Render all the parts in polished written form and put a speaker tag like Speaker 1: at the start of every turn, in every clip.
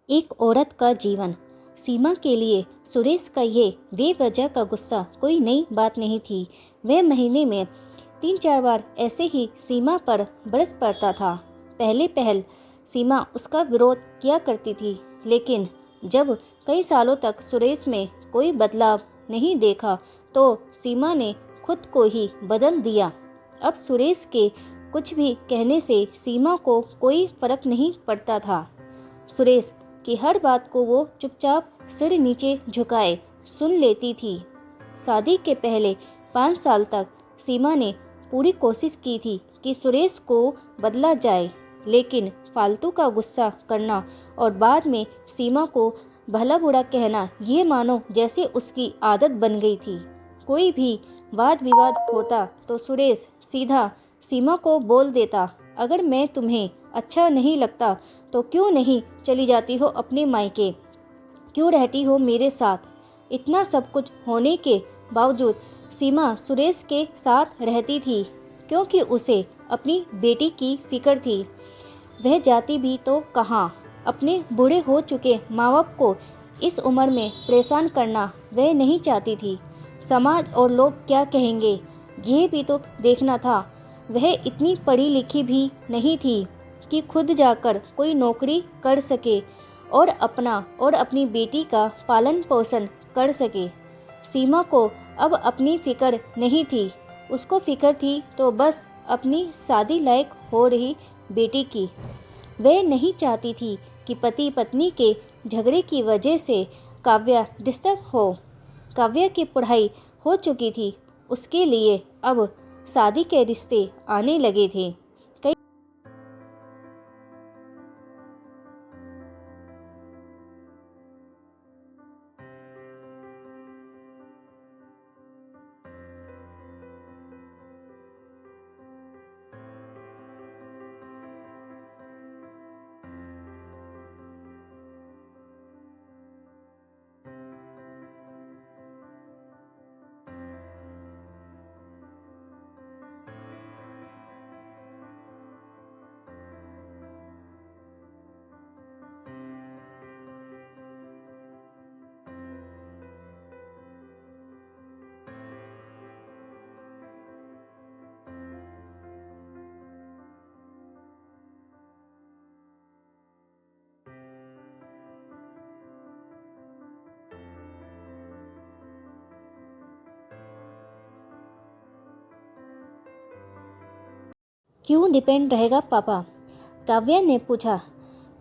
Speaker 1: एक औरत का जीवन। सीमा के लिए सुरेश का ये बेवजह का गुस्सा कोई नई बात नहीं थी। वह महीने में 3-4 बार ऐसे ही सीमा पर बरस पड़ता था। पहले सीमा उसका विरोध किया करती थी, लेकिन जब कई सालों तक सुरेश में कोई बदलाव नहीं देखा तो सीमा ने खुद को ही बदल दिया। अब सुरेश के कुछ भी कहने से सीमा को कोई फर्क नहीं पड़ता था। सुरेश की हर बात को वो चुपचाप सिर नीचे झुकाए सुन लेती थी। शादी के पहले 5 साल तक सीमा ने पूरी कोशिश की थी कि सुरेश को बदला जाए, लेकिन फालतू का गुस्सा करना और बाद में सीमा को भला बुरा कहना ये मानो जैसे उसकी आदत बन गई थी। कोई भी वाद विवाद होता तो सुरेश सीधा सीमा को बोल देता, अगर मैं तुम्हें अच्छा नहीं लगता तो क्यों नहीं चली जाती हो अपने मायके, क्यों रहती हो मेरे साथ। इतना सब कुछ होने के बावजूद सीमा सुरेश के साथ रहती थी क्योंकि उसे अपनी बेटी की फिक्र थी। वह जाती भी तो कहाँ, अपने बूढ़े हो चुके माँ बाप को इस उम्र में परेशान करना वह नहीं चाहती थी। समाज और लोग क्या कहेंगे ये भी तो देखना था। वह इतनी पढ़ी लिखी भी नहीं थी कि खुद जाकर कोई नौकरी कर सके और अपना और अपनी बेटी का पालन पोषण कर सके। सीमा को अब अपनी फिक्र नहीं थी, उसको फिक्र थी तो बस अपनी शादी लायक हो रही बेटी की। वह नहीं चाहती थी कि पति पत्नी के झगड़े की वजह से काव्या डिस्टर्ब हो। काव्या की पढ़ाई हो चुकी थी, उसके लिए अब शादी के रिश्ते आने लगे थे। क्यों डिपेंड रहेगा पापा? काव्या ने पूछा।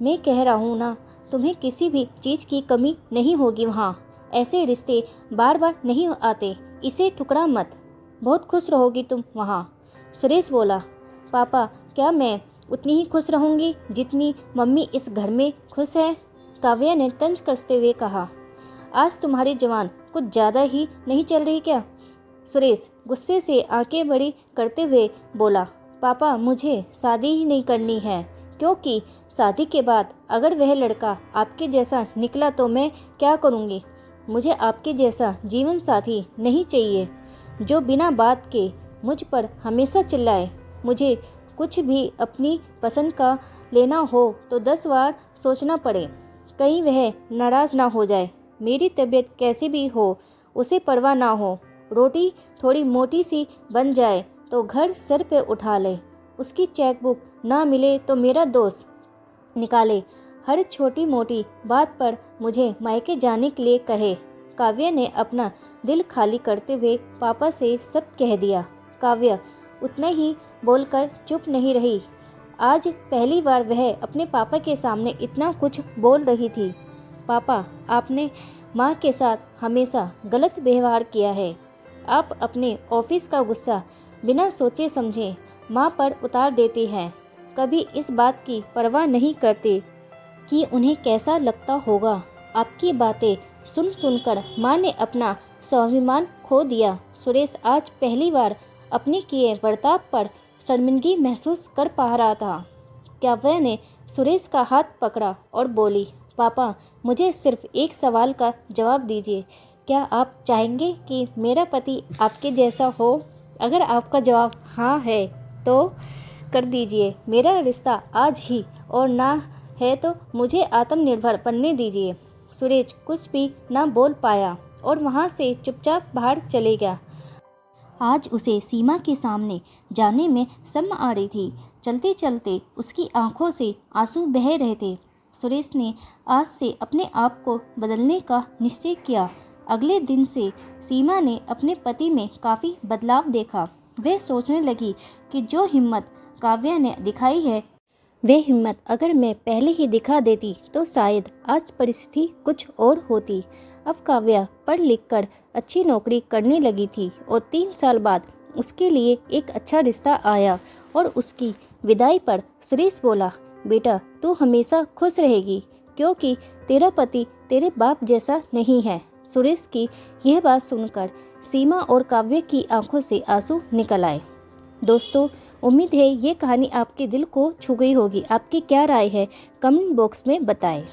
Speaker 1: मैं कह रहा हूँ ना, तुम्हें किसी भी चीज़ की कमी नहीं होगी वहाँ। ऐसे रिश्ते बार बार नहीं आते, इसे ठुकरा मत। बहुत खुश रहोगी तुम वहाँ। सुरेश बोला। पापा, क्या मैं उतनी ही खुश रहूँगी जितनी मम्मी इस घर में खुश है? काव्या ने तंज कसते हुए कहा। आज तुम्हारी जवान कुछ ज़्यादा ही नहीं चल रही क्या? सुरेश गुस्से से आंखें बड़ी करते हुए बोला। पापा, मुझे शादी ही नहीं करनी है, क्योंकि शादी के बाद अगर वह लड़का आपके जैसा निकला तो मैं क्या करूँगी? मुझे आपके जैसा जीवन साथी नहीं चाहिए जो बिना बात के मुझ पर हमेशा चिल्लाए। मुझे कुछ भी अपनी पसंद का लेना हो तो 10 बार सोचना पड़े, कहीं वह नाराज़ ना हो जाए। मेरी तबीयत कैसी भी हो उसे परवाह ना हो। रोटी थोड़ी मोटी सी बन जाए तो घर सर पे उठा ले। उसकी चेकबुक ना मिले तो मेरा दोस्त निकाले। हर छोटी मोटी बात पर मुझे मायके जाने के लिए कहे। काव्या ने अपना दिल खाली करते हुए पापा से सब कह दिया। काव्या उतना ही बोलकर चुप नहीं रही। आज पहली बार वह अपने पापा के सामने इतना कुछ बोल रही थी। पापा, आपने माँ के साथ हमेशा गलत व्यवहार किया है। आप अपने ऑफिस का गुस्सा बिना सोचे समझे माँ पर उतार देते हैं। कभी इस बात की परवाह नहीं करते कि उन्हें कैसा लगता होगा। आपकी बातें सुन सुनकर माँ ने अपना स्वाभिमान खो दिया। सुरेश आज पहली बार अपने किए बर्ताव पर शर्मिंदगी महसूस कर पा रहा था। काव्या ने सुरेश का हाथ पकड़ा और बोली। पापा, मुझे सिर्फ एक सवाल का जवाब दीजिए। क्या आप चाहेंगे कि मेरा पति आपके जैसा हो? अगर आपका जवाब हाँ है तो कर दीजिए। मेरा रिश्ता आज ही और ना है तो मुझे आत्मनिर्भर बनने दीजिए। सुरेश कुछ भी ना बोल पाया और वहाँ से चुपचाप बाहर चले गया। आज उसे सीमा के सामने जाने में शर्म आ रही थी। चलते चलते उसकी आंखों से आंसू बह रहे थे। सुरेश ने आज से अपने आप को बदलने का निश्चय किया। अगले दिन से सीमा ने अपने पति में काफ़ी बदलाव देखा। वह सोचने लगी कि जो हिम्मत काव्या ने दिखाई है, वह हिम्मत अगर मैं पहले ही दिखा देती तो शायद आज परिस्थिति कुछ और होती। अब काव्या पढ़ लिख कर अच्छी नौकरी करने लगी थी और 3 साल बाद उसके लिए एक अच्छा रिश्ता आया और उसकी विदाई पर सुरेश बोला, बेटा तू हमेशा खुश रहेगी क्योंकि तेरा पति तेरे बाप जैसा नहीं है। सुरेश की यह बात सुनकर सीमा और काव्य की आंखों से आंसू निकल आए। दोस्तों, उम्मीद है ये कहानी आपके दिल को छू गई होगी। आपकी क्या राय है कमेंट बॉक्स में बताएं।